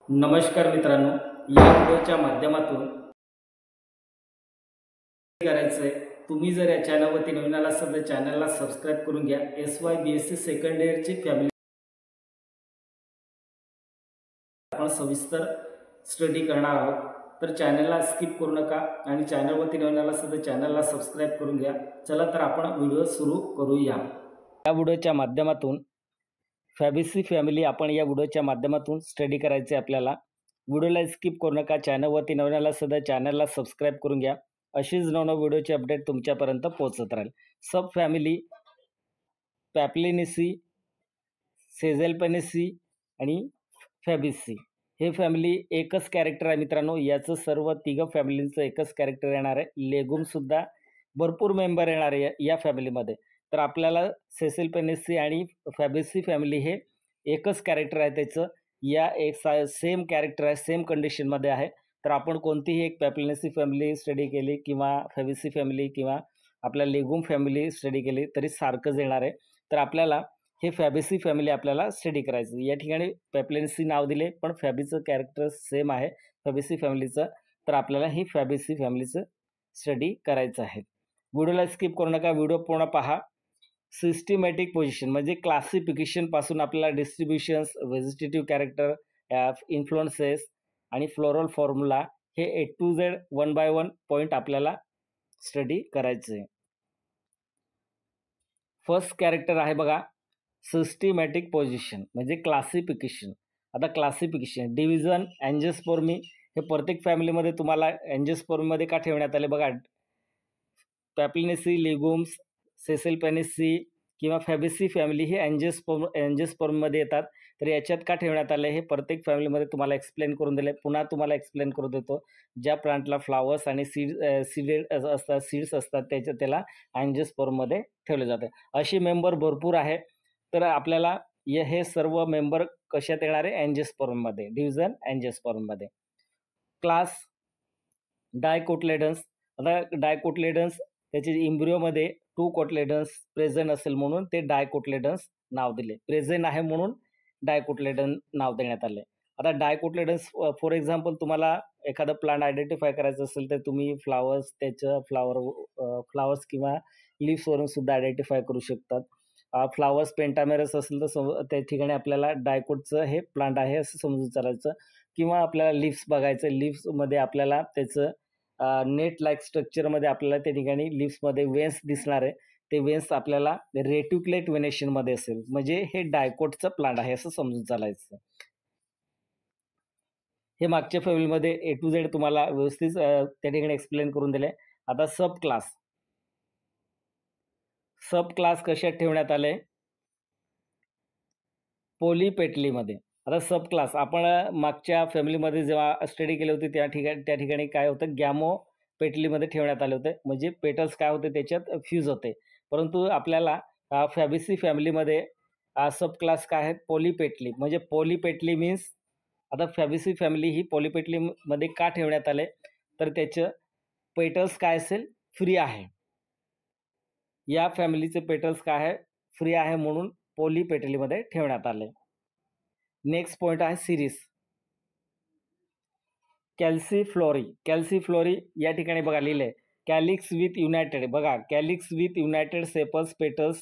नमस्कार मित्रांनो, या व्हिडिओच्या माध्यमातून करायचंय. तुम्ही जर या चॅनलवरती नवीन आला असाल तर चॅनलला सबस्क्राईब करून घ्या. SY BSc सेकंड इयरची फॅमिली आपण सविस्तर स्टडी करणार आहोत. तर चॅनलला स्किप करू नका आणि चॅनलवरती नवीन आला असाल तर चॅनलला सबस्क्राईब करून घ्या. चला तर आपण व्हिडिओ सुरू करूया. या व्हिडिओच्या माध्यमातून फॅबिसी फॅमिली आपण या व्हिडिओच्या माध्यमातून स्टडी करायचे आपल्याला. व्हिडिओला स्किप करू नका. चॅनलवरती नवीन आला असाल तर चॅनलला सबस्क्राईब करून घ्या. अशीच नवनवीन व्हिडिओची अपडेट तुमच्यापर्यंत पोहोचत राहील. सब फॅमिली, पॅप्लिनेसी, सेझेल्पेनेसी आणि फॅबिसी हे फॅमिली एकच कॅरेक्टर आहे मित्रांनो. याचं सर्व तिघं फॅमिलींचं एकच कॅरेक्टर येणार आहे. लेगुमसुद्धा भरपूर मेंबर येणार आहे या फॅमिलीमध्ये. तर आपल्याला सेसेल्पेनेसी आणि फॅबिसी फॅमिली हे एकच कॅरेक्टर आहे त्याचं. या एक सेम कॅरेक्टर आहे, सेम कंडिशनमध्ये आहे. तर आपण कोणतीही एक पॅप्लिनेसी फॅमिली स्टडी केली किंवा फॅबिसी फॅमिली किंवा आपल्या लेगुम फॅमिली स्टडी केली तरी सारखंच येणार आहे. तर आपल्याला हे फॅबिसी फॅमिली आपल्याला स्टडी करायचं. या ठिकाणी पॅप्लिनेसी नाव दिले पण फॅबीचं कॅरेक्टर सेम आहे फॅबिसी फॅमिलीचं. तर आपल्याला ही फॅबिसी फॅमिलीचं स्टडी करायचं आहे. व्हिडिओला स्किप करू नका, व्हिडिओ पूर्ण पहा. सिस्टमॅटिक पोझिशन म्हणजे क्लासिफिकेशनपासून आपल्याला डिस्ट्रीब्युशन्स, व्हेजिटेटिव्ह कॅरेक्टर, इन्फ्लुएन्सेस आणि फ्लोरल फॉर्म्युला हे A to Z 1 by 1 point आपल्याला स्टडी करायचे. फर्स्ट कॅरेक्टर आहे बघा सिस्टमॅटिक पोझिशन म्हणजे क्लासिफिकेशन. आता क्लासिफिकेशन, डिव्हिजन, अँजिओस्पर्मी हे प्रत्येक फॅमिलीमध्ये तुम्हाला अँजिओस्पर्मीमध्ये का ठेवण्यात आले बघा. पॅप्लिनेसी, लेगुम्स, सेसेल्पेनेसी किंवा फॅबिसी फॅमिली हे अँजिओस्पर्ममध्ये येतात. तर याच्यात का ठेवण्यात आले हे प्रत्येक फॅमिलीमध्ये तुम्हाला एक्सप्लेन करून दिले. पुन्हा तुम्हाला एक्सप्लेन करून देतो. ज्या प्लांटला फ्लावर्स आणि सीड्स असतात त्याला अँजिओस्पर्ममध्ये ठेवले जाते. अशी मेंबर भरपूर आहे. तर आपल्याला हे सर्व मेंबर कशात येणार आहे, अँजिओस्पर्ममध्ये, डिव्हिजन अँजिओस्पर्ममध्ये. क्लास डायकोटलेडन्स. आता डायकोटलेडन्स त्याचे इम्ब्रिओमध्ये 2 कोटलेडन्स प्रेझेंट असेल म्हणून ते डायकोटलेडन्स नाव दिले. प्रेझेंट आहे म्हणून डायकोटलेडन नाव देण्यात आले. आता डायकोटलेडन्स फॉर एक्झाम्पल तुम्हाला एखादं प्लांट आयडेंटिफाय करायचं असेल तर तुम्ही फ्लावर्स त्याचं फ्लावर्स किंवा लिव्सवरून सुद्धा आयडेंटिफाय करू शकतात. फ्लावर्स पेंटामेरस असेल तर त्या ठिकाणी आपल्याला डायकोटचं हे प्लांट आहे असं समजून चालायचं. किंवा आपल्याला लिव्स बघायचं, लिव्समध्ये आपल्याला त्याचं नेट लाईक स्ट्रक्चरमध्ये आपल्याला त्या ठिकाणी लिव्समध्ये वेन्स दिसणार आहे. ते वेन्स आपल्याला रेटिक्युलेट वेनेशनमध्ये असेल म्हणजे हे डायकोटचं प्लांट आहे असं समजून चालायचं. हे मागच्या फॅमिलीमध्ये A to Z तुम्हाला व्यवस्थित त्या ठिकाणी एक्सप्लेन करून दिले. आता सब क्लास कशात ठेवण्यात आले, पोलीपेटलीमध्ये. आता सब क्लास आपण मागच्या फॅमिलीमध्ये जेव्हा स्टडी केली होती त्या ठिकाणी काय होतं, गॅमो पेटलीमध्ये ठेवण्यात आले होते. म्हणजे पेटल्स काय होते त्याच्यात फ्यूज होते. परंतु आपल्याला फॅबिसी फॅमिलीमध्ये सब क्लास काय आहेत, पोलीपेटली. म्हणजे पोलीपेटली मीन्स आता फॅबिसी फॅमिली ही पोलीपेटलीमध्ये का ठेवण्यात आले तर त्याचं पेटल्स काय असेल, फ्री आहे. या फॅमिलीचे पेटल्स काय आहे, फ्री आहे म्हणून पोलीपेटलीमध्ये ठेवण्यात आले. नेक्स्ट पॉईंट आहे सिरीज. कॅल्सीफ्लोरी या ठिकाणी बघा लिहिले कॅलिक्स विथ युनायटेड. बघा calyx with United sepals petals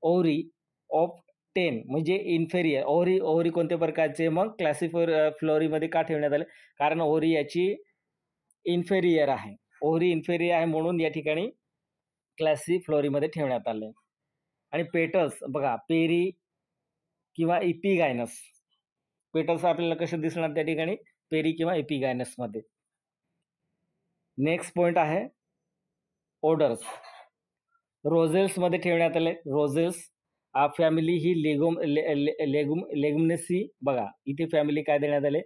ovary of 10 म्हणजे इन्फेरियर. ओव्हरी कोणत्या प्रकारचे मग फ्लोरीमध्ये का ठेवण्यात आले, कारण ओव्हरी याची इन्फेरियर आहे. ओव्हरी इन्फेरियर आहे म्हणून या ठिकाणी क्लासिफ्लोरीमध्ये ठेवण्यात आले. आणि पेटल्स बघा पेरी किंवा इपिगायनस. पेटल्स आपल्याला कसं दिसणार त्या ठिकाणी, पेरी किंवा इपिगायनसमध्ये. नेक्स्ट पॉईंट आहे ओडर्स. रोझेल्समध्ये ठेवण्यात आले. रोझेल्स फॅमिली ही लेगुमिनेसी. बघा इथे फॅमिली काय देण्यात आले,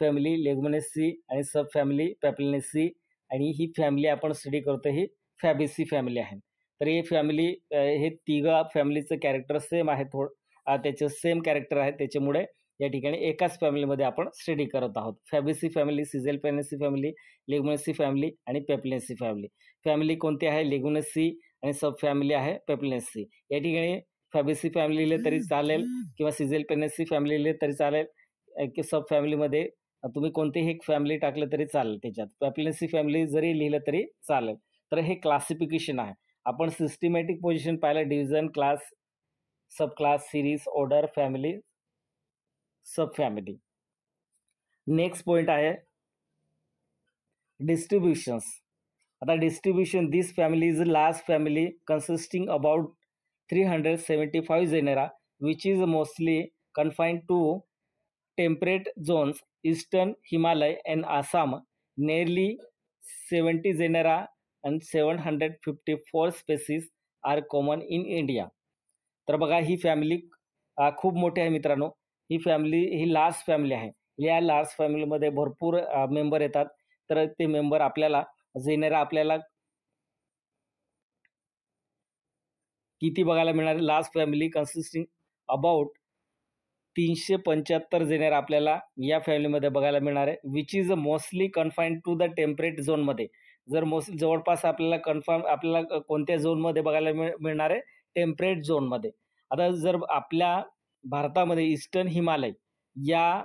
फॅमिली लेगुमिनेसी आणि सब फॅमिली पॅप्लिनेसी. आणि ही फॅमिली आपण स्टडी करतो ही फॅबिसी फॅमिली आहे. तर ही फॅमिली हे तिघं फॅमिलीचं कॅरेक्टर सेम आहे, त्याचं सेम कॅरेक्टर आहे. त्याच्यामुळे या ठिकाणी एकाच फॅमिलीमध्ये आपण स्टडी करत आहोत. फॅबिसी फॅमिली, सिझेल्पेनेसी फॅमिली, लेगुमिनेसी फॅमिली आणि पॅप्लिनेसी फॅमिली. फॅमिली कोणती आहे, लेगुमिनेसी आणि सब फॅमिली आहे पॅप्लिनेसी. या ठिकाणी फॅबिसी फॅमिली लिहिले तरी चालेल किंवा सिझेल्पेनेसी फॅमिली लिहिले तरी चालेल. एक सब फॅमिलीमध्ये तुम्ही कोणतीही एक फॅमिली टाकलं तरी चालेल त्याच्यात. पॅप्लेन्सी फॅमिली जरी लिहिलं तरी चालेल. तर हे क्लासिफिकेशन आहे. आपण सिस्टमॅटिक पोझिशन पाहिलं डिव्हिजन, क्लास, सब क्लास, सीरीज, ऑर्डर, फॅमिली, सब फॅमिली. नेक्स्ट पॉइंट आहे डिस्ट्रीब्युशन्स. आता distribution this family is a large family consisting about 375 genera which is mostly confined to temperate zones, eastern Himalaya and Assam. Nearly 70 genera and 754 species are common in India. तर बघा ही family खूप मोठी आहे मित्रांनो. ही family ही large family आहे. या large फॅमिलीमध्ये भरपूर मेंबर येतात. तर ते मेंबर आपल्याला जेनेरा आपल्याला किती बघायला मिळणार आहे? Large family consisting about 375 genera आपल्याला या फॅमिलीमध्ये बघायला मिळणार आहे. Which is mostly confined to the temperate झोनमध्ये. जर मोस्टली जवळपास आपल्याला कोणत्या झोनमध्ये बघायला मिळणार आहे? टेम्परेट झोनमध्ये. आता जर आपल्या भारतामध्ये ईस्टर्न हिमालय या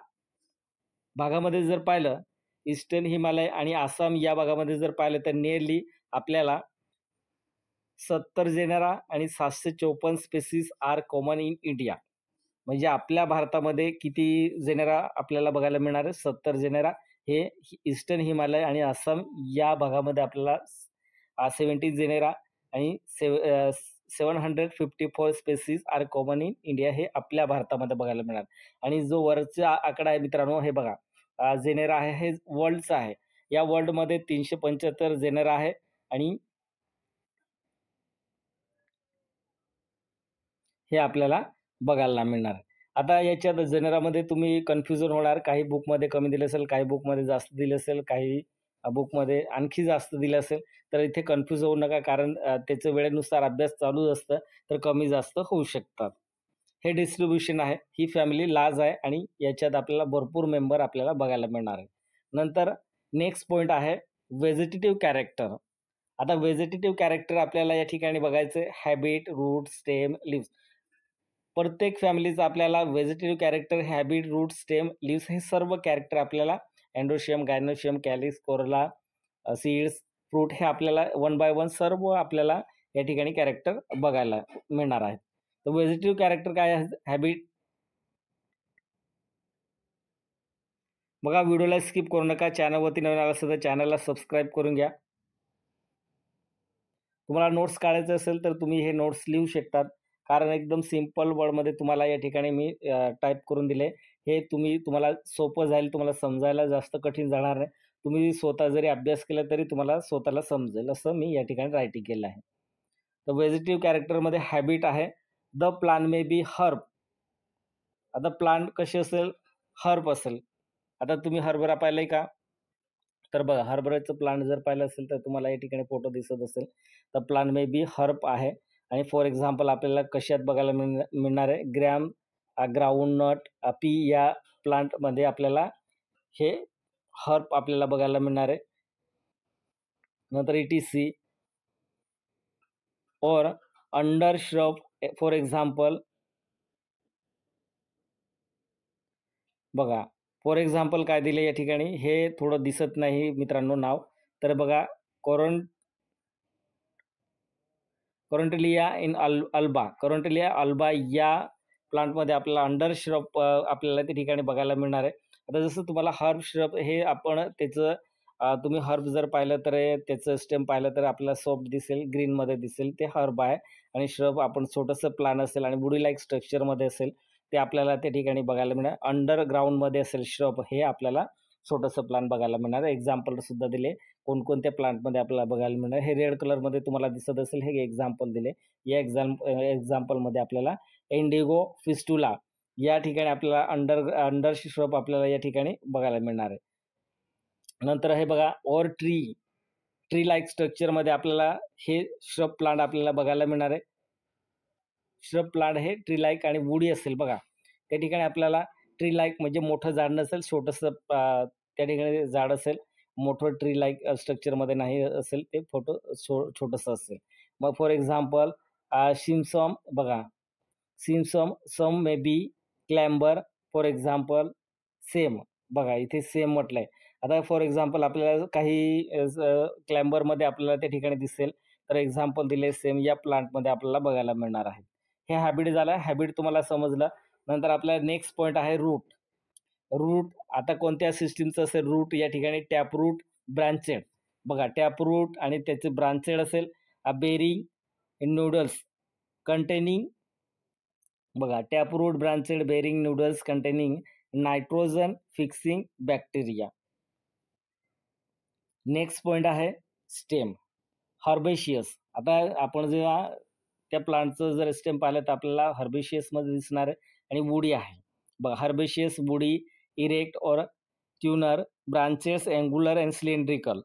भागामध्ये जर पाहिलं, ईस्टर्न हिमालय आणि आसाम या भागामध्ये जर पाहिलं तर नियरली आपल्याला 70 जेनेरा आणि 754 species are common in India. म्हणजे आपल्या भारतामध्ये किती जेनेरा आपल्याला बघायला मिळणार आहे? 70 जेनेरा हे ईस्टर्न हिमालय आणि आसाम या भागामध्ये आपल्याला 70 जेनेरा आणि 754 species are common in India हे आपल्या भारतामध्ये बघायला मिळणार. आणि जो वरचा आकडा आहे मित्रांनो, हे बघा जेनेरा आहे, हे वर्ल्डचा आहे. या वर्ल्डमध्ये 375 जेनेरा आहे आणि हे आपल्याला बघायला मिळणार. आता याच्यात जेनेरामध्ये तुम्ही कन्फ्युजन होणार. काही बुकमध्ये कमी दिलं असेल, काही बुकमध्ये जास्त दिलं असेल, काही बुकमध्ये आणखी जास्त दिलं असेल. तर इथे कन्फ्यूज होऊ नका, कारण त्याचं वेळेनुसार अभ्यास चालू असतं, तर कमी जास्त होऊ शकतात. हे डिस्ट्रीब्युशन आहे. ही फॅमिली लार्ज आहे आणि याच्यात आपल्याला भरपूर मेंबर आपल्याला बघायला मिळणार आहे. नंतर नेक्स्ट पॉइंट आहे व्हेजिटेटिव्ह कॅरेक्टर. आता व्हेजिटेटिव्ह कॅरेक्टर आपल्याला या ठिकाणी बघायचं आहे. Habit, root, stem, leaves. प्रत्येक फॅमिलीचं आपल्याला vegetative character, habit, root, stem, leaves हे सर्व कॅरेक्टर आपल्याला androecium, gynoecium, calyx, corolla, seeds, fruit हे आपल्याला वन बाय वन सर्व आपल्याला या ठिकाणी कॅरेक्टर बघायला मिळणार आहेत. तर व्हेजिटेटिव्ह कॅरेक्टर काय आहे? हॅबिट. बघा व्हिडिओला स्किप करू नका. चॅनलवरती नवीन आला असेल तर चॅनलला सबस्क्राईब करून घ्या. तुम्हाला नोट्स काढायचे असेल तर तुम्ही हे नोट्स लिहू शकतात, कारण एकदम सिंपल वर्डमध्ये तुम्हाला या ठिकाणी मी टाईप करून दिले. हे तुम्हाला सोपं जाईल, तुम्हाला समजायला जास्त कठीण जाणार नाही. तुम्ही स्वतः जरी अभ्यास केला तरी तुम्हाला स्वतःला समजेल असं मी या ठिकाणी रायटिंग केलं आहे. तर व्हेजिटेटिव्ह कॅरेक्टरमध्ये हॅबिट आहे. The plant may be herb. आता प्लांट कसे असेल? हर्ब असेल. आता तुम्ही हरभरा पाहिलाय का? तर बघा हरभऱ्याचं प्लांट जर पाहिलं असेल तर तुम्हाला या ठिकाणी फोटो दिसत असेल. तर प्लांट मे बी हर्ब आहे. आणि फॉर एक्झाम्पल आपल्याला कशात बघायला मिळणार आहे? ग्राउंडनट, पी या प्लांटमध्ये आपल्याला हे हर्ब आपल्याला बघायला मिळणार आहे. नंतर ETC और अंडर श्रब. फॉर एक्झाम्पल बघा, फॉर एक्झाम्पल काय दिले या ठिकाणी? हे थोडं दिसत नाही मित्रांनो नाव. तर बघा कोरंटेलिया इन अल्बा. कोरंटेलिया अल्बा या प्लांटमध्ये आपल्याला अंडर श्रब आपल्याला त्या ठिकाणी बघायला मिळणार आहे. आता जसं तुम्हाला हर्ब श्रब हे आपण त्याचं तुम्ही हर्ब जर पाहिलं तर त्याचं स्टेम पाहिलं तर आपल्याला सॉफ्ट दिसेल, ग्रीनमध्ये दिसेल, ते हर्ब आहे. आणि श्रब आपण छोटंसं प्लांट असेल आणि बुडी लाईक स्ट्रक्चरमध्ये असेल ते आपल्याला त्या ठिकाणी बघायला मिळणार. अंडरग्राऊंडमध्ये असेल श्रब हे आपल्याला छोटंसं प्लांट बघायला मिळणार. एक्झाम्पल सुद्धा दिले कोणकोणत्या प्लांटमध्ये आपल्याला बघायला मिळणार. हे रेड कलरमध्ये तुम्हाला दिसत असेल, हे एक्झाम्पल दिले. या एक्झाम्पलमध्ये आपल्याला इंडिगो फिस्टुला या ठिकाणी आपल्याला अंडर श्रब आपल्याला या ठिकाणी बघायला मिळणार आहे. नंतर हे बघा ट्री लाईक स्ट्रक्चरमध्ये आपल्याला हे श्रब प्लांट आपल्याला बघायला मिळणार आहे. श्रब प्लांट हे ट्री लाईक आणि वुडी असेल. बघा त्या ठिकाणी आपल्याला ट्री लाईक म्हणजे मोठं झाड नसेल, छोटंसं त्या ठिकाणी झाड असेल. मोठं ट्री लाईक स्ट्रक्चरमध्ये नाही असेल, ते छोटंसं असेल. मग फॉर एक्झाम्पल सिम्सम. बघा सिम्सम, some may be climber. For example सेम. बघा इथे सेम म्हटलंय. आता फॉर एक्झाम्पल आपल्याला काही क्लाइंबरमध्ये आपल्याला त्या ठिकाणी दिसेल. तर एक्झाम्पल दिले सेम या प्लांटमध्ये आपल्याला बघायला मिळणार आहे. हे हॅबिट झालं. हॅबिट तुम्हाला समजलं. नंतर आपला नेक्स्ट पॉइंट आहे रूट. रूट आता कोणत्या सिस्टमचं असेल रूट या ठिकाणी टॅप रूट, ब्रांचेड. बघा टॅप रूट आणि त्याचे ब्रांचेड असेल. बेरिंग नूडल्स कंटेनिंग बघा tap root, branched, bearing nodules containing nitrogen fixing bacteria. Next point आहे स्टेम. हर्बेशियस. आता आपण जेव्हा त्या प्लांटचं जर स्टेम पाहिलं तर आपल्याला हर्बेशियसमध्ये दिसणार आहे आणि वुडी आहे. बघा हर्बेशियस, वुडी, इरेक्ट और tuner, branches angular and cylindrical.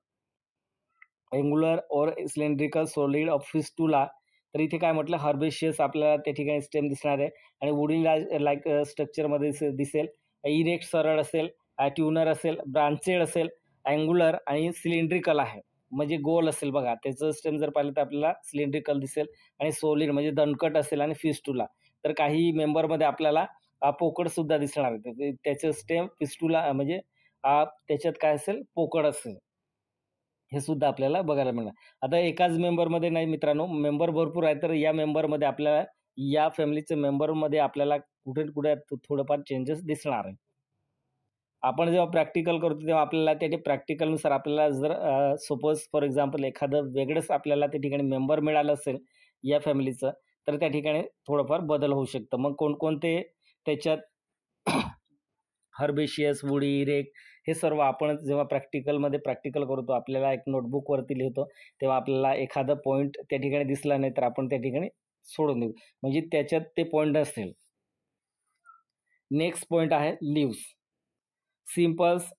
Angular और सिलेंड्रिकल सॉलिड ऑफ फिस्टुला. तर इथे काय म्हटलं हर्बेशियस आपल्याला त्या ठिकाणी स्टेम दिसणार आहे आणि वुडी लाईक स्ट्रक्चरमध्ये दिसेल. इरेक्ट सरळ असेल, ट्यूनर असेल, ब्रांचेड असेल, अँगुलर आणि सिलेंड्रिकल आहे म्हणजे गोल असेल. बघा त्याचं स्टेम जर पाहिलं तर आपल्याला सिलेंड्रिकल दिसेल आणि सॉलिड म्हणजे दणकट असेल आणि फिस्टुला. तर काही मेंबरमध्ये आपल्याला पोकळ सुद्धा दिसणार आहे. त्याचं स्टेम फिस्टुला म्हणजे त्याच्यात काय असेल पोकळ असेल. हे सुद्धा आपल्याला बघायला मिळणार. आता एकाच मेंबरमध्ये नाही मित्रांनो, मेंबर भरपूर आहेत. तर या मेंबरमध्ये आपल्याला या फॅमिलीच्या मेंबरमध्ये आपल्याला कुठे थोडंफार चेंजेस दिसणार आहे. आपण जेव्हा प्रॅक्टिकल करतो तेव्हा आपल्याला त्या प्रॅक्टिकलनुसार आपल्याला जर सपोज फॉर एक्झाम्पल एखादं वेगळंच आपल्याला त्या ठिकाणी मेंबर मिळालं असेल या फॅमिलीचं, तर त्या ठिकाणी थोडंफार बदल होऊ शकतं. मग कोणकोणते त्याच्यात हर्बेशियस, वुडी, इरेक्ट हे सर्व आपण जेव्हा प्रॅक्टिकलमध्ये प्रॅक्टिकल करतो आपल्याला एक नोटबुकवरती लिहितो तेव्हा आपल्याला एखादा पॉईंट त्या ठिकाणी दिसला नाही तर आपण त्या ठिकाणी सोडून देऊ म्हणजे त्याच्यात ते पॉईंट नसेल. नेक्स्ट पॉईंट आहे लिव्स. सिम्पल्स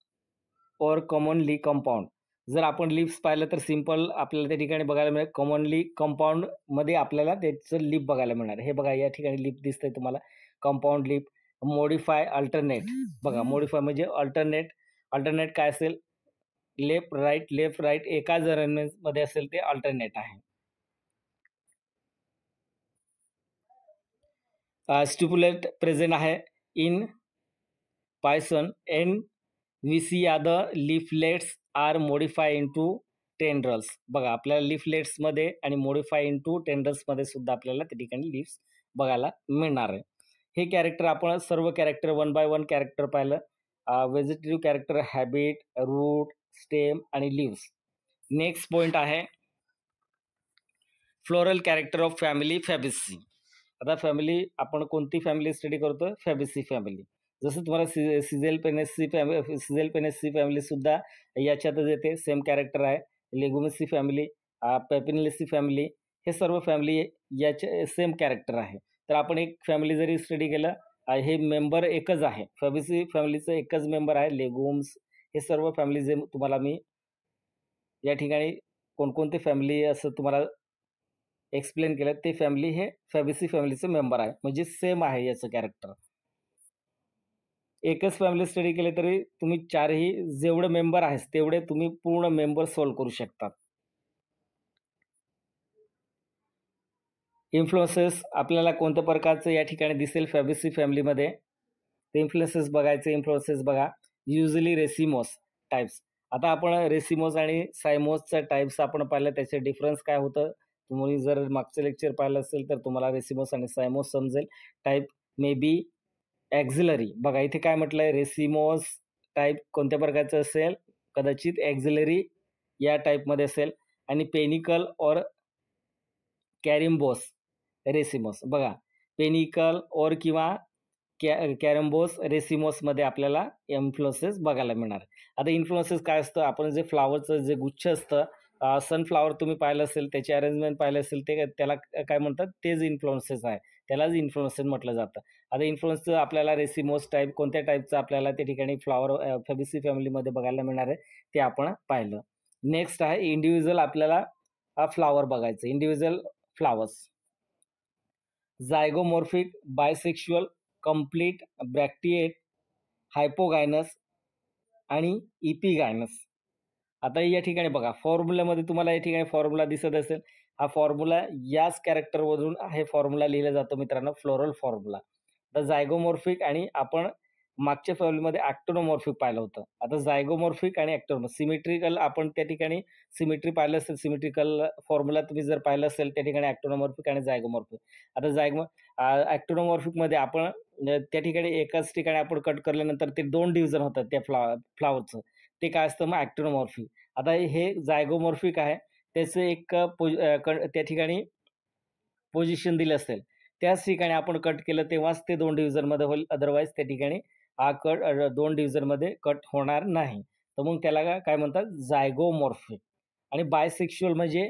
और कॉमनली कंपाऊंड. जर आपण लिव्स पाहिलं तर सिम्पल आपल्याला त्या ठिकाणी बघायला मिळेल. कॉमनली कंपाऊंडमध्ये आपल्याला त्याचं लिप बघायला मिळणार. हे बघा या ठिकाणी लिप दिसतंय तुम्हाला कंपाऊंड लिप. Modify alternate. बघा मॉडिफाय म्हणजे अल्टरनेट काय असेल लेफ्ट राईट एकाच अरेंजमेंटमध्ये असेल ते अल्टरनेट आहे. स्टिप्युलेट प्रेझेंट आहे in Pisum and we see are the leaflets are modify into tendrils. बघा आपल्याला लिफलेट्समध्ये आणि मॉडिफाय इंटू टेंड्रल्समध्ये सुद्धा आपल्याला त्या ठिकाणी लिफ्स बघायला मिळणार आहे. हे कॅरेक्टर आपण सर्व character one by one character पाहिलं. Vegetative character habit, root, stem आणि लिव्स. नेक्स्ट पॉईंट आहे floral character of family Fabaceae. आता फॅमिली आपण कोणती फॅमिली स्टडी करतोय फॅबेसी फॅमिली. जसं तुम्हाला सिझेल पेनेसी फॅमिली सुद्धा याच्यातच येते. सेम कॅरेक्टर आहे. लेगुमेसी फॅमिली, पेपिनेसी फॅमिली हे सर्व फॅमिली याचे सेम कॅरेक्टर आहे. तर आपण एक फॅमिली जरी स्टडी केलं हे मेंबर एकच आहे. फॅबेसी फॅमिलीचं एकच मेंबर आहे. लेगुम्स हे सर्व फॅमिली जे तुम्हाला मी या ठिकाणी कोणकोणते फॅमिली असं तुम्हाला एक्सप्लेन केलं ते फॅमिली हे फॅबेसी फॅमिलीचे मेंबर आहे म्हणजे सेम आहे याचं कॅरेक्टर. एकच फॅमिली स्टडी केले तरी तुम्ही चारही जेवढे मेंबर आहेत तेवढे तुम्ही पूर्ण मेंबर सॉल्व्ह करू शकतात. इन्फ्लुएन्सेस आपल्याला कोणत्या प्रकारचं या ठिकाणी दिसेल फॅबेसी फॅमिलीमध्ये ते इन्फ्लुएन्सेस बघायचे. इन्फ्लुएन्सेस बघा युजली रेसिमोस टाईप्स. आता आपण रेसिमोस आणि सायमोसच्या टाईप्स आपण पाहिलं त्याचे डिफरन्स काय होतं. तुम्ही जर मागचं लेक्चर पाहिलं असेल तर तुम्हाला रेसिमोस आणि सायमोस समजेल. Type may be auxiliary. बघा इथे काय म्हटलंय रेसिमोस टाईप कोणत्या प्रकारचं असेल कदाचित ॲक्झिलरी या टाईपमध्ये असेल. आणि पेनिकल और कॅरिम्बोस रेसिमोस. बघा पेनिकल और किंवा कॅरम्बोस रेसिमोसमध्ये आपल्याला इन्फ्लुएन्सेस बघायला मिळणार. आता इन्फ्लुएन्सेस काय असतं आपण जे फ्लावरचं जे गुच्छ असतं सनफ्लावर तुम्ही पाहिलं असेल त्याचे अरेंजमेंट पाहिलं असेल ते त्याला काय म्हणतात तेच इन्फ्लुएन्सेस आहे. त्यालाच इन्फ्लुएन्सेस म्हटलं जातं. आता इन्फ्लुएन्सचं आपल्याला रेसिमोस टाईप कोणत्या टाईपचं आपल्याला त्या ठिकाणी फ्लावर फॅबेसी फॅमिलीमध्ये बघायला मिळणार आहे ते आपण पाहिलं. नेक्स्ट आहे इंडिव्हिज्युअल आपल्याला फ्लावर बघायचं. इंडिव्हिज्युअल फ्लावर्स झायगोमॉर्फिक, बायसेक्शुअल, कंप्लीट, ब्रॅक्टिएट, हायपोगायनस आणि इपिगायनस. आता या ठिकाणी बघा फॉर्म्युलामध्ये तुम्हाला या ठिकाणी फॉर्म्युला दिसत असेल. हा फॉर्म्युला याच कॅरेक्टरमधून हे फॉर्म्युला लिहिला जातो मित्रांनो फ्लोरल फॉर्म्युला. तर झायगोमॉर्फिक आणि आपण मागच्या फॅमिलीमध्ये ॲक्टोनोमॉर्फिक पाहिलं होतं. आता झायगोमॉर्फिक आणि सिमेट्रिकल आपण त्या ठिकाणी सिमेट्री पाहिलं असेल, सिमेट्रिकल फॉर्म्युला तुम्ही जर पाहिलं असेल त्या ठिकाणी ॲक्टोनोमॉर्फिक आणि झायगोमॉर्फिक. आता ॲक्टोनोमॉर्फिकमध्ये आपण त्या ठिकाणी एकाच ठिकाणी आपण कट केल्यानंतर ते 2 डिव्हिजन होतात त्या फ्लॉवरचं. ते काय असतं मग ॲक्टोनोमॉर्फिक. आता हे झायगोमॉर्फिक आहे. त्याचं एक त्या ठिकाणी पोझिशन दिलं असेल, त्याच ठिकाणी आपण कट केलं तेव्हाच ते 2 डिव्हिजनमध्ये होईल. अदरवाईज त्या ठिकाणी हा कट 2 डिव्हिजनमध्ये कट होणार नाही. तर मग त्याला काय म्हणतात झायगोमॉर्फिक. आणि बायसेक्शुअल म्हणजे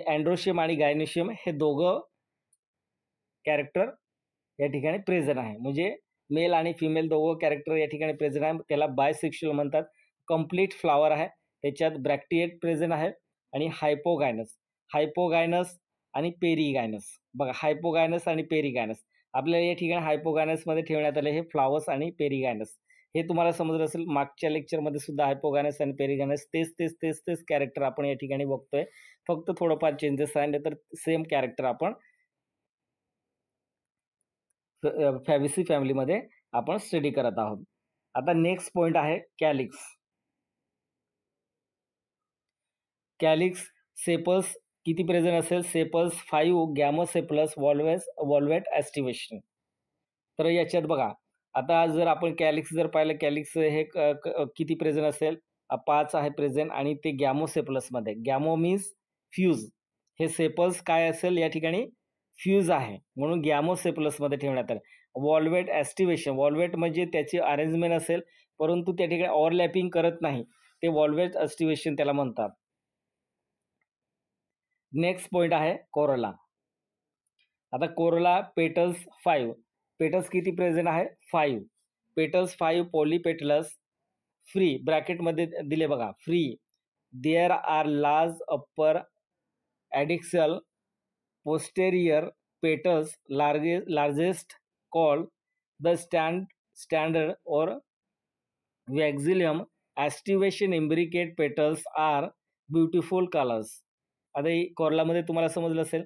अँड्रोशियम आणि गायनेशियम हे दोघं कॅरेक्टर या ठिकाणी प्रेझेंट आहे. म्हणजे मेल आणि फिमेल दोघं कॅरेक्टर या ठिकाणी प्रेझेंट आहे. त्याला बायसेक्शुअल म्हणतात. कंप्लीट फ्लॉवर आहे. त्याच्यात ब्रॅक्टिएट प्रेझेंट आहे आणि हायपोगायनस आणि पेरिगायनस. बघा हायपोगायनस आणि पेरिगायनस. आपल्याला या ठिकाणी हायपोगायनसमध्ये ठेवण्यात आले हे फ्लॉवर्स आणि पेरिगायनस. हे तुम्हाला समजलं असेल. मागच्या लेक्चरमध्ये सुद्धा हायपोगायनस आणि पेरिगायनस तेच कॅरेक्टर आपण या ठिकाणी बघतोय. फक्त थोडंफार चेंजेस आहे, नाही तर सेम कॅरेक्टर आपण फॅबेसी फॅमिलीमध्ये आपण स्टडी करत आहोत. आता नेक्स्ट पॉइंट आहे कॅलिक्स. कॅलिक्स सेपल्स किती प्रेझेंट असेल? Sepals 5, gamosepalous, valvate aestivation. तर याच्यात बघा, आता जर आपण कॅलिक्स जर पाहिलं, कॅलिक्स हे किती प्रेझेंट असेल? 5 आहे प्रेझेंट आणि ते गॅमोसेपलसमध्ये. गॅमो मीन्स फ्यूज. हे सेपल्स काय असेल या ठिकाणी? फ्यूज आहे, म्हणून गॅमोसेपलसमध्ये ठेवण्यात आलं. व्हॉल्वेट ॲस्टिवेशन. व्हॉल्वेट म्हणजे त्याची अरेंजमेंट असेल, परंतु त्या ठिकाणी ओव्हरलॅपिंग करत नाही. ते व्हॉल्वेट ॲस्टिवेशन त्याला म्हणतात. नेक्स्ट पॉइंट आहे कोरोला. आता कोरोला पेटल्स 5. पेटल्स किती प्रेझेंट आहे? 5. Petals 5 polypetalous free. ब्रॅकेटमध्ये दिले बघा free. There are large upper adaxial posterior petals largest called the standard or waxillum aestivation imbricate petals are beautiful colors. आता कोरलामध्ये तुम्हाला समजलं असेल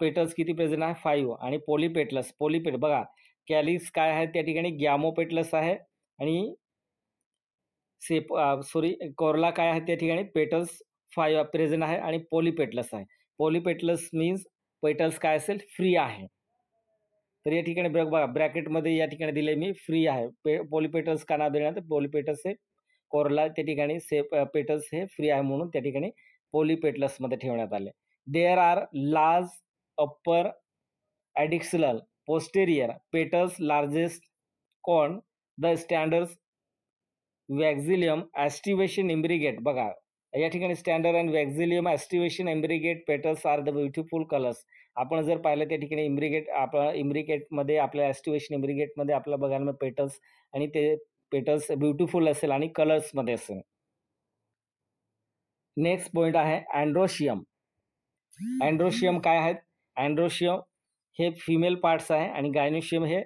पेटल्स किती प्रेझेंट आहे? 5. आणि पॉलीपेट बघा कॅलिक्स काय आहे त्या ठिकाणी? गॅमोपेटलस आहे आणि कोरला काय आहे त्या ठिकाणी? पेटल्स 5 प्रेझेंट आहे आणि पॉलीपेटलस आहे. पॉलीपेटलस मीन्स पेटल्स काय असेल? फ्री आहे. तर या ठिकाणी बघा ब्रॅकेटमध्ये या ठिकाणी दिले मी फ्री आहे. पॉलीपेटल्स का नाव देण्यात? पॉलीपेटल्स हे कोरला त्या ठिकाणी पेटल्स हे फ्री आहे म्हणून त्या ठिकाणी पॉलीपेटलसमध्ये ठेवण्यात आले. There are large upper adaxial posterior petals largest कॉन the standards vexillum aestivation imbricate. बघा या ठिकाणी standard and vexillum aestivation imbricate petals are the beautiful colours. आपण जर पाहिलं त्या ठिकाणी इम्ब्रिगेटमध्ये आपल्या ॲस्टिवेशन इम्ब्रिगेटमध्ये आपल्याला बघायला पेटल्स आणि ते पेटल्स ब्युटिफुल असेल आणि कलर्समध्ये असेल. नेक्स्ट पॉइंट आहे अँड्रोशियम. अँड्रोशियम काय आहेत? अँड्रोशियम हे फिमेल पार्ट्स आहे आणि गायनोशियम हे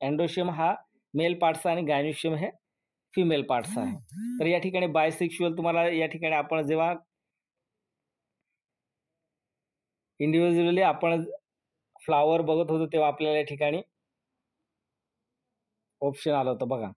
अँड्रोशियम हा मेल पार्ट्स आहे आणि गायनोशियम हे फिमेल पार्ट्स आहे. तर या ठिकाणी बायसेक्शुअल तुम्हाला या ठिकाणी आपण जेव्हा इंडिव्हिज्युअली आपण फ्लॉवर बघत होतो तेव्हा आपल्याला या ठिकाणी ऑप्शन आलं होतं बघा.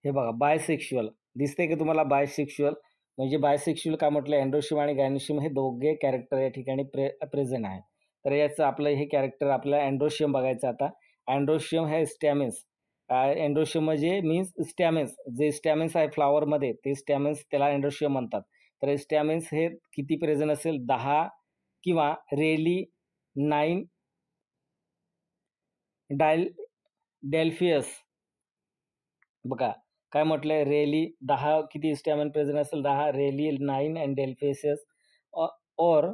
हे बघा बायसेक्शुअल दिसते की तुम्हाला? बायसेक्शुअल म्हणजे बायसेक्शुअल काय म्हटलं? अँड्रोशियम आणि गायनोशियम हे दोघे कॅरेक्टर या ठिकाणी प्रेझेंट आहे. तर याचं आपलं हे कॅरेक्टर आपल्याला अँड्रोशियम बघायचं. आता अँड्रोशियम हे स्टॅमेन्स. अँड्रोशियम म्हणजे मीन्स स्टॅमेन्स. जे स्टॅमेन्स आहे फ्लॉवरमध्ये ते स्टॅमेन्स त्याला अँड्रोशियम म्हणतात. तर स्टॅमेन्स हे किती प्रेझेंट असेल? 10 किंवा रेली 9 डेल्फियस. बघा काय म्हटलंय? रेली 10 किती स्टॅमेन प्रेझेंट असेल? 10. रेली 9 अँड डेल्फियस और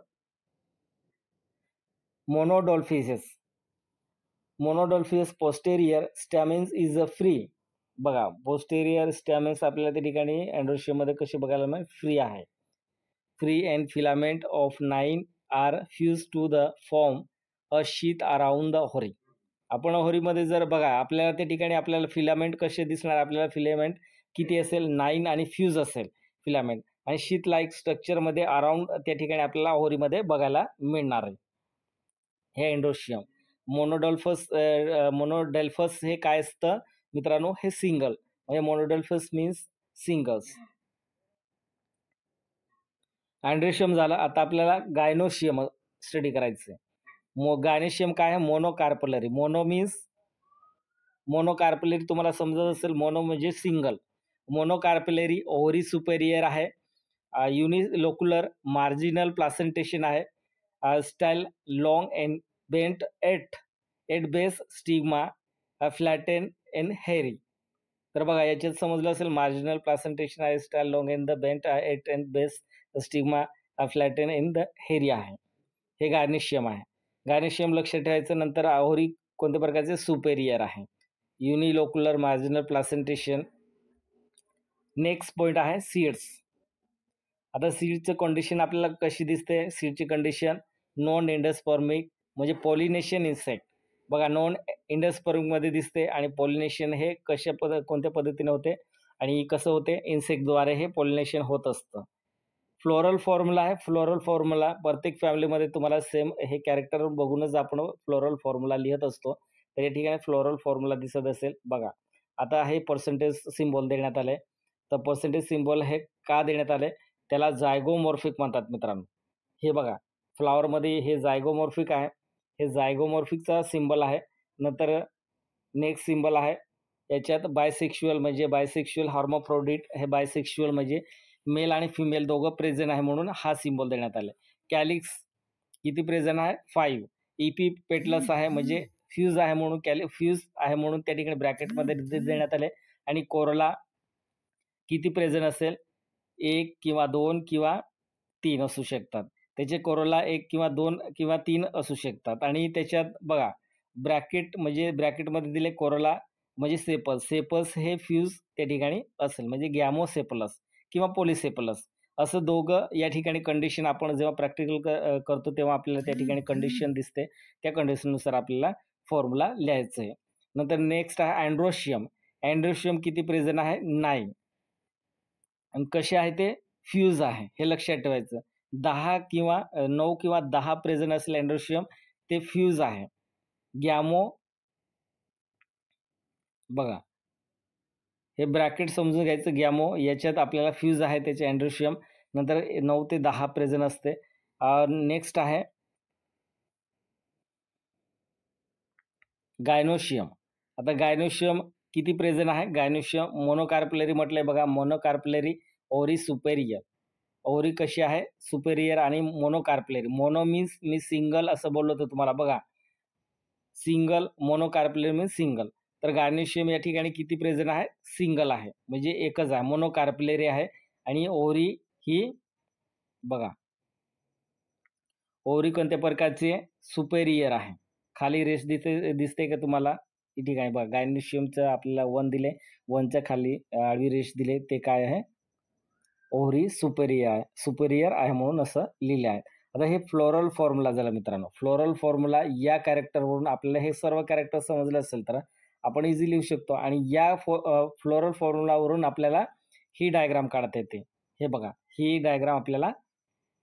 monadelphous posterior stamens is a free. बघा पोस्टेरियर स्टॅमेन्स आपल्याला त्या ठिकाणी अँड्रोशियममध्ये कसे बघायला मिळेल? फ्री आहे. Free and filament of 9 are fuse to the form a sheath around the होरी. आपण होरीमध्ये जर बघा आपल्याला त्या ठिकाणी आपल्याला फिलामेंट कसे दिसणार? आपल्याला फिलामेंट किती असेल? 9 आणि फ्यूज असेल फिलामेंट आणि शीथ लाईक स्ट्रक्चरमध्ये अराउंड त्या ठिकाणी आपल्याला होरीमध्ये बघायला मिळणार आहे. हे अँड्रोशियम. मोनोडेल्फस हे काय असतं मित्रांनो, हे सिंगल, म्हणजे मोनोडेल्फस मीन्स सिंगल्स. अँड्रोशियम झालं. आता आपल्याला गायनोशियम स्टडी करायचं आहे. गायनोशियम काय आहे? मोनोकार्पलरी. मोनो मीन्स मोनोकार्पलरी तुम्हाला समजत असेल, मोनो म्हणजे सिंगल. मोनोकार्पलरी ओव्हरी सुपेरियर आहे, युनिलोक्युलर मार्जिनल प्लासेंटेशन आहे, style long and bent at base, stigma flattened and hairy. तर बघा याच्यात समजलं असेल, मार्जिनल प्लासेंटेशन आहे, style long in the bent at and base, stigma flattened in the hairy आहे. हे गायनेशियम आहे. गायनेशियम लक्षात ठेवायचं. नंतर ओव्हरी कोणत्या प्रकारचे? सुपेरियर आहे, unilocular marginal placentation. Next point आहे सीड्स. आता सीडचं कंडिशन आपल्याला कशी दिसते? सीडची कंडिशन नॉन एंडोस्पर्मिक, म्हणजे पॉलिनेशन इन्सेक्ट. बघा नॉन एंडोस्पर्मिकमध्ये दिसते, आणि पॉलिनेशन हे कोणत्या पद्धतीने होते आणि कसं होते? इन्सेक्टद्वारे हे पॉलिनेशन होत असतं. फ्लोरल फॉर्म्युला आहे. फ्लोरल फॉर्म्युला प्रत्येक फॅमिलीमध्ये तुम्हाला सेम हे कॅरेक्टर बघूनच आपण फ्लोरल फॉर्म्युला लिहित असतो. तर या ठिकाणी फ्लोरल फॉर्म्युला दिसत असेल बघा. आता हे पर्सेंटेज सिम्बॉल देण्यात आले. तर पर्सेंटेज सिम्बॉल हे का देण्यात आले? त्याला जायगोमॉर्फिक म्हणतात मित्रांनो. हे बघा फ्लॉवरमध्ये हे जायगोमॉर्फिक आहे, हे जायगोमॉर्फिकचा सिम्बॉल आहे. नंतर नेक्स्ट सिम्बॉल आहे याच्यात बायसेक्शुअल, म्हणजे बायसेक्शुअल हार्मोफ्रोडिट, हे बायसेक्शुअल म्हणजे मेल आणि फिमेल दोघं प्रेझेंट आहे म्हणून हा सिम्बॉल देण्यात आला. कॅलिक्स किती प्रेझेंट आहे? 5. इपी पेटलस आहे, म्हणजे फ्यूज आहे म्हणून फ्यूज आहे म्हणून त्या ठिकाणी ब्रॅकेटमध्ये देण्यात आले. आणि कोरोला किती प्रेझेंट असेल? 1 किंवा 2 किंवा 3 असू शकतात. त्याचे कोरोला 1 किंवा 2 किंवा 3 असू शकतात. आणि त्याच्यात बघा ब्रॅकेट, म्हणजे ब्रॅकेटमध्ये दिले कोरोला म्हणजे सेपल्स. सेपल्स हे फ्यूज त्या ठिकाणी असेल, म्हणजे गॅमोसेपलस किंवा पॉलिसेपलस असं दोघं या ठिकाणी कंडिशन. आपण जेव्हा प्रॅक्टिकल करतो तेव्हा आपल्याला त्या ठिकाणी कंडिशन दिसते. त्या कंडिशननुसार आपल्याला फॉर्म्युला लिहायचं आहे. नंतर नेक्स्ट आहे अँड्रोशियम. अँड्रोशियम किती प्रेझेंट आहे? 9. आणि कसे आहे ते? फ्यूज आहे, हे लक्षात ठेवायचं. 10 किंवा 9 किंवा 10 प्रेझेंट असेल अँड्रोशियम, ते फ्यूज आहे. गॅमो बघा हे ब्रॅकेट समजून घ्यायचं. गॅमो याच्यात आपल्याला फ्यूज आहे त्याचे अँड्रोशियम. नंतर 9 ते 10 प्रेझेंट असते. नेक्स्ट आहे गायनोशियम. आता गायनोशियम किती प्रेझेंट आहे? गायनोशियम मोनोकार्पलरी म्हटलंय बघा, मोनोकार्पलरी ओव्हरी सुपेरियर. ओव्हरी कशी आहे? सुपेरियर. आणि मोनोकार्पलरी, मोनो मीन्स मी सिंगल असं बोललो होतो तुम्हाला बघा, सिंगल. Monocarpellary means single. तर गायनोशियम या ठिकाणी किती प्रेझेंट आहे? सिंगल आहे, म्हणजे एकच आहे, मोनोकार्पलरी आहे. आणि ओव्हरी ही बघा, ओव्हरी कोणत्या प्रकारची आहे? सुपेरियर आहे. खाली रेष दिसते का तुम्हाला? या ठिकाणी बघा गायनोशियमचं आपल्याला 1 दिले, 1च्या खाली आडवी रेष दिले, ते काय आहे? ओव्हरी सुपेरियर आहे म्हणून असं लिहिले आहे. आता हे फ्लोरल फॉर्म्युला झाला मित्रांनो. फ्लोरल फॉर्म्युला या कॅरेक्टरवरून आपल्याला हे सर्व कॅरेक्टर समजलं असेल तर आपण इझी लिहू शकतो. आणि या फ्लोरल फॉर्म्युलावरून आपल्याला ही डायग्राम काढता येते. हे बघा ही डायग्राम आपल्याला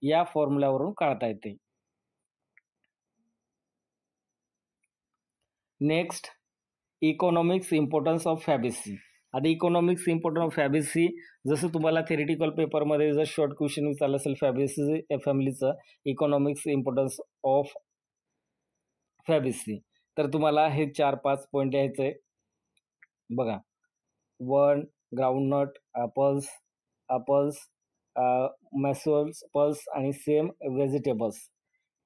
या फॉर्म्युलावरून काढता येते. Next economics importance of Fabaceae. आता इकॉनॉमिक्स इम्पॉर्टन्स ऑफ फॅबेसी, जसं तुम्हाला थेरिटिकल पेपरमध्ये जर शॉर्ट क्वेश्चन विचारलं असेल फॅबेसी फॅमिलीचं, इकॉनॉमिक्स इम्पॉर्टन्स ऑफ फॅबेसी, तर तुम्हाला हे 4-5 पॉईंट लिहायचं आहे बघा. 1 ग्राउंडनट, ॲपल्स, मॅसोल्स, पल्स आणि सेम व्हेजिटेबल्स.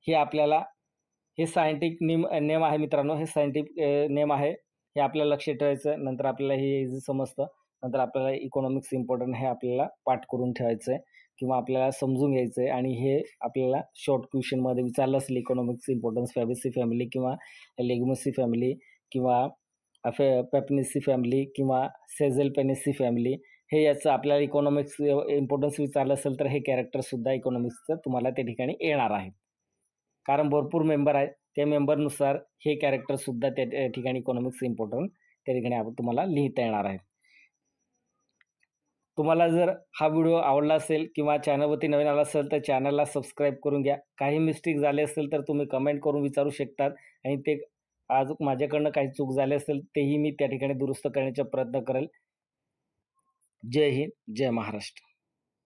हे आपल्याला हे सायंटिफिक नेम आहे मित्रांनो, हे सायंटिफिक नेम आहे, हे आपल्याला लक्षात ठेवायचं. नंतर आपल्याला हे इझी समजतं. नंतर आपल्याला इकॉनॉमिक्स इम्पॉर्टंट हे आपल्याला पाठ करून ठेवायचं आहे किंवा आपल्याला समजून घ्यायचं आहे. आणि हे आपल्याला शॉर्ट क्वेश्चनमध्ये विचारलं असेल इकॉनॉमिक्स इम्पॉर्टन्स फॅबेसी फॅमिली किंवा लेग्युमिसी फॅमिली किंवा पेपनेसी फॅमिली किंवा सेझेलपेनेसी फॅमिली, हे याचं आपल्याला इकॉनॉमिक्स इम्पॉर्टन्स विचारलं असेल तर हे कॅरेक्टरसुद्धा इकॉनॉमिक्सचं तुम्हाला त्या ठिकाणी येणार आहे. कारण भरपूर मेंबर आहेत, त्या मेंबरनुसार हे कॅरेक्टरसुद्धा त्या ठिकाणी इकॉनॉमिक्स इम्पॉर्टंट त्या ठिकाणी आपण तुम्हाला लिहिता येणार आहे. तुम्हाला जर हा व्हिडिओ आवडला असेल किंवा चॅनलवरती नवीन आला असेल तर चॅनलला सबस्क्राईब करून घ्या. काही मिस्टेक झाले असेल तर तुम्ही कमेंट करून विचारू शकतात आणि ते अजून माझ्याकडनं काही चूक झाली असेल तेही मी त्या ठिकाणी दुरुस्त करण्याचा प्रयत्न करेल. जय हिंद, जय महाराष्ट्र.